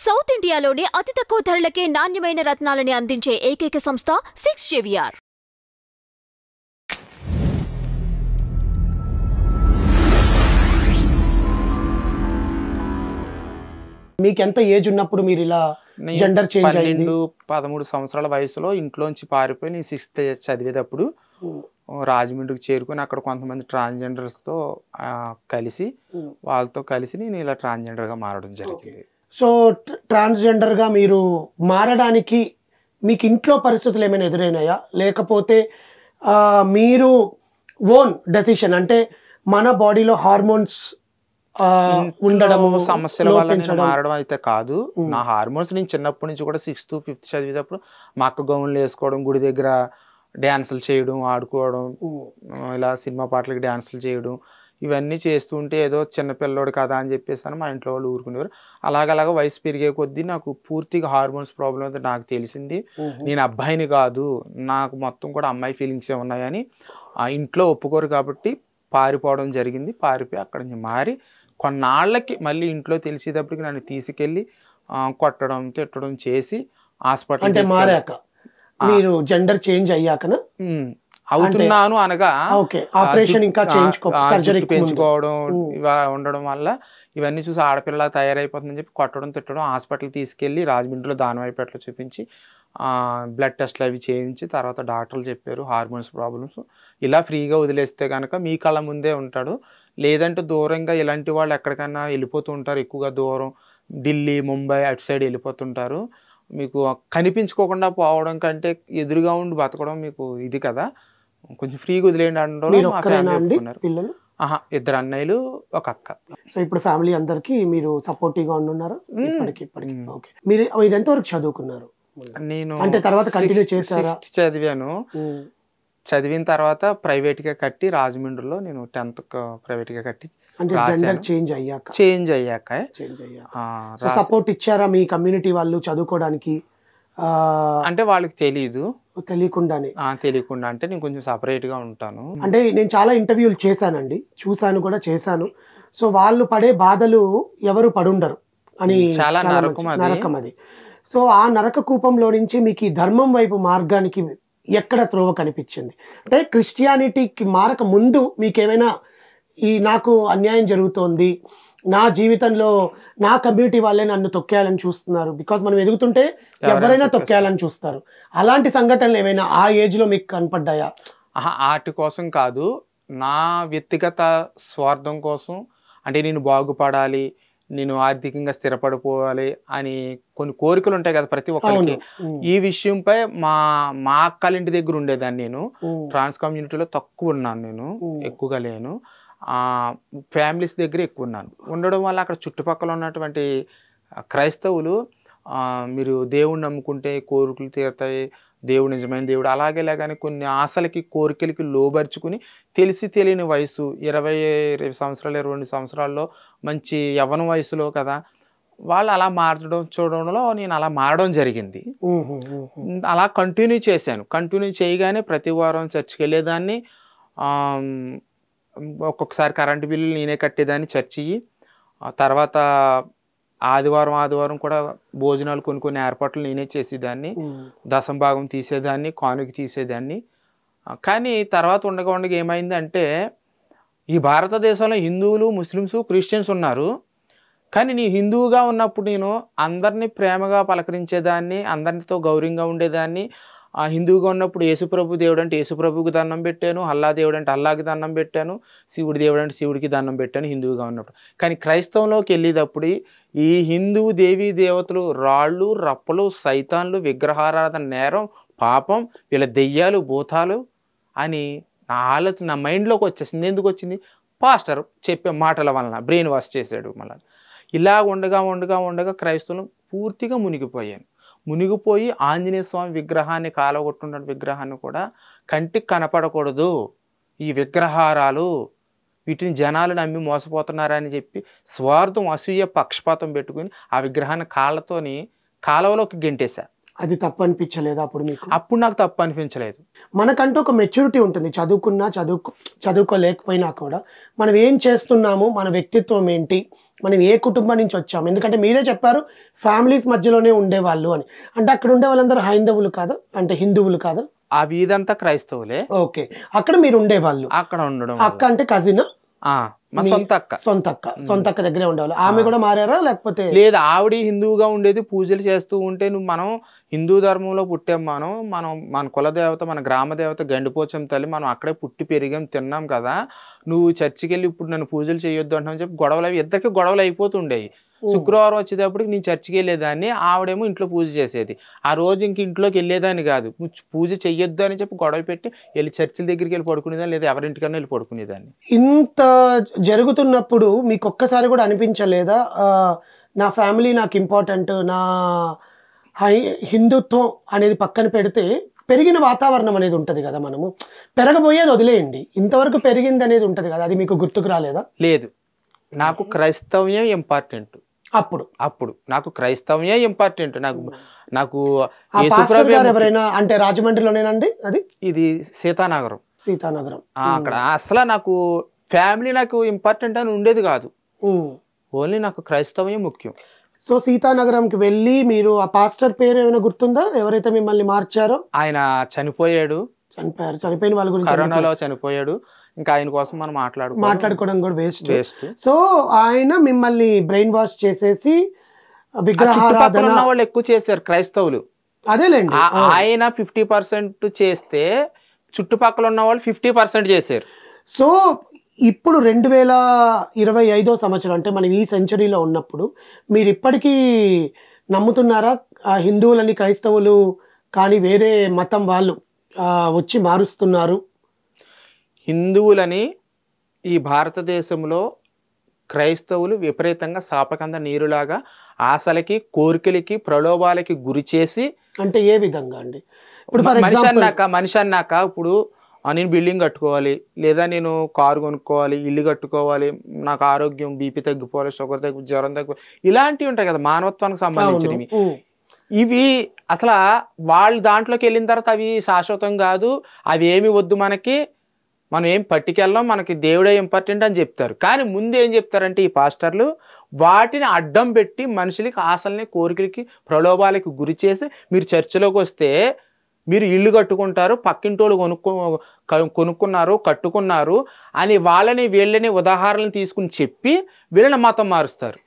South ఇండియాలోనే అతి తక్కువ ధరలకే నాణ్యమైన రత్నాలని అందించే ఏకైక సంస్థ 6 JVR. మీకు ఎంత ఏజ్ ఉన్నప్పుడు మీరు ఇలా జెండర్ చేంజ్ అయ్యింది? 13 సంవత్సరాల వయసులో ఇంట్లోంచి పారిపోయి నేను 6th చదివేటప్పుడు రాజమండ్రికి చేరుకొని అక్కడ కొంతమంది ట్రాన్స్జెండర్స్తో కలిసి వాళ్ళతో కలిసి నేను ఇలా ట్రాన్స్జెండర్గా మారడం జరిగింది. సో ట్రాన్స్జెండర్గా మీరు మారడానికి మీకు ఇంట్లో పరిస్థితులు ఏమైనా ఎదురైనాయా, లేకపోతే మీరు ఓన్ డెసిషన్ అంటే మన బాడీలో హార్మోన్స్ ఉండడం సమస్యల వల్ల నేను మారడం అయితే కాదు. నా హార్మోన్స్ నేను చిన్నప్పటి నుంచి కూడా 6th 5th చదివేటప్పుడు మా అక్క గౌన్లు వేసుకోవడం, గుడి దగ్గర డ్యాన్సులు చేయడం, ఆడుకోవడం, ఇలా సినిమా పాటలకి డ్యాన్సులు చేయడం, ఇవన్నీ చేస్తుంటే ఏదో చిన్నపిల్లోడు కదా అని చెప్పేసి మా ఇంట్లో వాళ్ళు ఊరుకునేవారు. అలాగలాగా వయసు పెరిగే కొద్దీ నాకు పూర్తిగా హార్మోన్స్ ప్రాబ్లం అయితే నాకు తెలిసింది. నేను అబ్బాయిని కాదు, నాకు మొత్తం కూడా అమ్మాయి ఫీలింగ్సే ఉన్నాయని ఆ ఇంట్లో ఒప్పుకోరు కాబట్టి పారిపోవడం జరిగింది. పారిపోయి అక్కడి నుంచి మారి కొన్నాళ్ళకి మళ్ళీ ఇంట్లో తెలిసేటప్పటికి నన్ను తీసుకెళ్ళి కొట్టడం తిట్టడం చేసి హాస్పిటల్ అంటే మారాక మీరు జెండర్ చేంజ్ అయ్యాకనా అవుతున్నాను అనగా ఆపరేషన్ ఇంకా సర్జరీ పెంచుకోవడం ఉండడం వల్ల ఇవన్నీ చూసి ఆడపిల్ల తయారైపోతుందని చెప్పి కొట్టడం తిట్టడం హాస్పిటల్ తీసుకెళ్ళి రాజమండ్రిలో దానవాయిపేటలో చూపించి బ్లడ్ టెస్ట్లు అవి చేయించి తర్వాత డాక్టర్లు చెప్పారు హార్మోన్స్ ప్రాబ్లమ్స్, ఇలా ఫ్రీగా వదిలేస్తే కనుక మీ కళ్ళ ముందే ఉంటాడు, లేదంటే దూరంగా ఇలాంటి వాళ్ళు ఎక్కడికైనా వెళ్ళిపోతూ ఉంటారు, ఎక్కువగా దూరం ఢిల్లీ ముంబై అటు సైడ్ వెళ్ళిపోతుంటారు, మీకు కనిపించుకోకుండా పోవడం కంటే ఎదురుగా ఉండి బతకడం మీకు ఇది కదా, కొంచెం ఫ్రీగా వదిలేయండి అంటారు. ఇద్దరు అన్నయ్యలు ఒక అక్క. సో ఇప్పుడు ఫ్యామిలీ అందరికి మీరు సపోర్టివ్ గా ఉన్నారు ఇప్పటికి? ఓకే. మీరు ఎంతవరకు చదువుకున్నారు? నేను అంటే తర్వాత కంటిన్యూ చేశారా? చదివాను. చదివిన తర్వాత ప్రైవేట్ గా కట్టి రాజమండ్రిలో నేను 10th ప్రైవేట్ గా కట్టి చేంజ్ అయ్యాక సపోర్ట్ ఇచ్చారా మీ కమ్యూనిటీ వాళ్ళు చదువుకోవడానికి? అంటే వాళ్ళకి తెలియకుండా అంటే నేను కొంచెం సపరేట్ గా ఉంటాను. అంటే నేను చాలా ఇంటర్వ్యూలు చేశానండి, చూసాను కూడా చేశాను. సో వాళ్ళు పడే బాధలు ఎవరు పడుండరు అని, చాలా నరకం అది. సో ఆ నరక కూపంలో నుంచి మీకు ఈ ధర్మం వైపు మార్గానికి ఎక్కడ త్రోవ కనిపించింది? అంటే క్రిస్టియానిటీకి మారక ముందు మీకేమైనా నాకు అన్యాయం జరుగుతోంది, నా జీవితంలో నా కమ్యూనిటీ వాళ్ళే నన్ను తొక్కేయాలని చూస్తున్నారు, బికాజ్ మనం ఎదుగుతుంటే ఎవరైనా తొక్కేయాలని చూస్తారు, అలాంటి సంఘటనలు ఏమైనా ఆ ఏజ్లో మీకు కనపడ్డాయా? వాటి కోసం కాదు, నా వ్యక్తిగత స్వార్థం కోసం, అంటే నేను బాగుపడాలి, నేను ఆర్థికంగా స్థిరపడిపోవాలి అని కొన్ని కోరికలు ఉంటాయి కదా ప్రతి ఒక్కరికి. ఈ విషయంపై మా అక్కల ఇంటి దగ్గర ఉండేదాన్ని. నేను ట్రాన్స్ కమ్యూనిటీలో తక్కువ ఉన్నాను, నేను ఎక్కువగా లేను, ఫ్యామిలీస్ దగ్గర ఎక్కువ ఉన్నాను. ఉండడం వల్ల అక్కడ చుట్టుపక్కల ఉన్నటువంటి క్రైస్తవులు మీరు దేవుడిని నమ్ముకుంటే కోరికలు తీరుతాయి, దేవుడు నిజమైన దేవుడు, అలాగేలాగానే కొన్ని ఆశలకి కోరికలకి లోబరుచుకుని తెలిసి తెలియని వయసు 20 సంవత్సరాలు 22 సంవత్సరాల్లో మంచి యవ్వన వయసులో కదా వాళ్ళు అలా చూడడంలో నేను అలా మారడం జరిగింది. అలా కంటిన్యూ చేశాను. కంటిన్యూ చేయగానే ప్రతి వారం చర్చికి వెళ్ళేదాన్ని, ఒక్కొక్కసారి కరెంటు బిల్లు నేనే కట్టేదాన్ని చర్చి. తర్వాత ఆదివారం కూడా భోజనాలు కొన్ని ఏర్పాట్లు నేనే చేసేదాన్ని, దశంభాగం తీసేదాన్ని, కానుక తీసేదాన్ని. కానీ తర్వాత ఉండగా ఏమైందంటే ఈ భారతదేశంలో హిందువులు, ముస్లిమ్స్, క్రిస్టియన్స్ ఉన్నారు. కానీ నేను హిందువుగా ఉన్నప్పుడు నేను అందరినీ ప్రేమగా పలకరించేదాన్ని, అందరితో గౌరవంగా ఉండేదాన్ని. హిందువుగా ఉన్నప్పుడు యేసుప్రభు దేవుడు అంటే యేసుప్రభుకి దండం పెట్టాను, అల్లా దేవుడు అంటే అల్లాకి దండం పెట్టాను, శివుడి దేవుడు అంటే శివుడికి దండం పెట్టాను హిందువుగా ఉన్నప్పుడు. కానీ క్రైస్తవంలోకి వెళ్ళేటప్పుడు ఈ హిందూ దేవీ దేవతలు రాళ్ళు, రప్పలు, సైతాన్లు, విగ్రహారాధన నేరం, పాపం, వీళ్ళ దెయ్యాలు, భూతాలు అని నా ఆలోచన నా మైండ్లోకి వచ్చేసింది. ఎందుకు వచ్చింది? పాస్టర్ చెప్పే మాటల వలన బ్రెయిన్ వాష్ చేశాడు. మళ్ళీ ఇలా ఉండగా క్రైస్తవులు పూర్తిగా మునిగిపోయి ఆంజనేయ స్వామి విగ్రహాన్ని కాలగొట్టున్న విగ్రహాన్ని కూడా కంటికి కనపడకూడదు, ఈ విగ్రహారాలు వీటిని జనాలు నమ్మి మోసపోతున్నారని చెప్పి స్వార్థం, అసూయ, పక్షపాతం పెట్టుకుని ఆ విగ్రహాన్ని కాళ్ళతోని కాలువలోకి గెంటేశా. అది తప్పు అనిపించలేదు అప్పుడు మీకు? అప్పుడు నాకు తప్పు అనిపించలేదు. మనకంటూ ఒక మెచ్యూరిటీ ఉంటుంది, చదువుకున్నా చదువుకోలేకపోయినా కూడా మనం ఏం చేస్తున్నాము, మన వ్యక్తిత్వం ఏంటి, మనం ఏ కుటుంబం నుంచి వచ్చాము. ఎందుకంటే మీరే చెప్పారు ఫ్యామిలీస్ మధ్యలోనే ఉండేవాళ్ళు అని. అంటే అక్కడ ఉండే వాళ్ళందరూ హైందవులు కాదు, అంటే హిందువులు కాదు? ఆ వీధంతా క్రైస్తవులే. ఓకే, అక్కడ మీరు ఉండేవాళ్ళు. అక్కడ ఉండడం అక్క అంటే కజిన్? మా సొంత అక్క. సొంత అక్క దగ్గరే ఉండేవాళ్ళు. ఆమె కూడా మారారా లేకపోతే? లేదు, ఆవిడ హిందువుగా ఉండేది, పూజలు చేస్తూ ఉంటే మనం హిందూ ధర్మంలో పుట్టాం, మన కులదేవత, మన గ్రామ దేవత గండిపోచం తల్లి, మనం అక్కడే పుట్టి పెరిగాం, తిన్నాం కదా, నువ్వు చర్చికి వెళ్ళి ఇప్పుడు నన్ను పూజలు చేయొద్దు అంటామని చెప్పి గొడవలు, ఇద్దరికి గొడవలు అయిపోతుండేవి. శుక్రవారం వచ్చేటప్పటికి నేను చర్చికి వెళ్ళేదాన్ని, ఆవిడేమో ఇంట్లో పూజ చేసేది. ఆ రోజు ఇంక ఇంట్లోకి వెళ్ళేదాన్ని కాదు, పూజ చెయ్యొద్దు అని చెప్పి గొడవ పెట్టి వెళ్ళి చర్చిల దగ్గరికి వెళ్ళి పడుకునేదాన్ని, లేదా ఎవరింటికన్నా వెళ్ళి పడుకునేదాన్ని. ఇంత జరుగుతున్నప్పుడు మీకు ఒక్కసారి కూడా అనిపించలేదా నా ఫ్యామిలీ నాకు ఇంపార్టెంట్, నా హిందుత్వం అనేది పక్కన పెడితే పెరిగిన వాతావరణం అనేది ఉంటుంది కదా, మనము పెరగబోయేది వదిలేయండి, ఇంతవరకు పెరిగింది అనేది ఉంటుంది కదా, అది మీకు గుర్తుకు రాలేదా? లేదు, నాకు క్రైస్తవ్యం ఇంపార్టెంట్. అప్పుడు నాకు క్రైస్తవ్యం ఇంపార్టెంట్. నాకు ఎవరైనా అంటే రాజమండ్రిలోనేనండి అది? ఇది సీతానగరం. అక్కడ అసలు నాకు ఫ్యామిలీ నాకు ఇంపార్టెంట్ అని ఉండేది కాదు, ఓన్లీ నాకు క్రైస్తవ్యం ముఖ్యం. సో సీతానగరంకి వెళ్ళి మీరు ఆ పాస్టర్ పేరు ఏమైనా గుర్తుందా, ఎవరైతే మిమ్మల్ని మార్చారో? ఆయన చనిపోయారు. చనిపోయిన వాళ్ళ గురించి, కరోనాలో చనిపోయాడు. ఇంకా ఆయన కోసం మనం మాట్లాడుకోవడం కూడా వేస్ట్. సో ఆయన మిమ్మల్ని బ్రెయిన్ వాష్ చేసేసి విగ్రహారాధన వాళ్ళు ఎక్కువ చేశారు క్రైస్తవులు. అదేలేండి, ఆయన 50% చేస్తే చుట్టుపక్కల ఉన్న వాళ్ళు 50% చేశారు. సో ఇప్పుడు 2025 సంవత్సరం, అంటే మనం ఈ సెంచరీలో ఉన్నప్పుడు మీరు ఇప్పటికీ నమ్ముతున్నారా హిందువులని క్రైస్తవులు కానీ వేరే మతం వాళ్ళు వచ్చి మారుస్తున్నారు? హిందువులని ఈ భారతదేశంలో క్రైస్తవులు విపరీతంగా సాపకంద నీరులాగా ఆశలకి, కోరికలకి, ప్రలోభాలకి గురి చేసి. అంటే ఏ విధంగా అండి? ఇప్పుడు మనిషి అన్నాక ఇప్పుడు నేను బిల్డింగ్ కట్టుకోవాలి, లేదా నేను కారు కొనుక్కోవాలి, ఇల్లు కట్టుకోవాలి, నాకు ఆరోగ్యం, బీపీ తగ్గిపోవాలి, షుగర్ తగ్గి, జ్వరం తగ్గిపోవాలి, ఇలాంటివి ఉంటాయి కదా మానవత్వానికి సంబంధించినవి. ఇవి అసలు వాళ్ళు దాంట్లోకి వెళ్ళిన తర్వాత అవి శాశ్వతం కాదు, అవి ఏమి వద్దు, మనం ఏం పట్టుకెళ్ళాం, మనకి దేవుడే ఇంపార్టెంట్ అని చెప్తారు. కానీ ముందు ఏం చెప్తారంటే ఈ పాస్టర్లు వాటిని అడ్డం పెట్టి మనుషులకి ఆశల్ని, కోరికలకి, ప్రలోభాలకి గురి చేసి మీరు చర్చిలోకి వస్తే మీరు ఇల్లు కట్టుకుంటారు, పక్కింటోళ్ళు కొనుక్కున్నారు, కట్టుకున్నారు అని వాళ్ళని వీళ్ళని ఉదాహరణలు తీసుకుని చెప్పి వీళ్ళని మతం మారుస్తారు.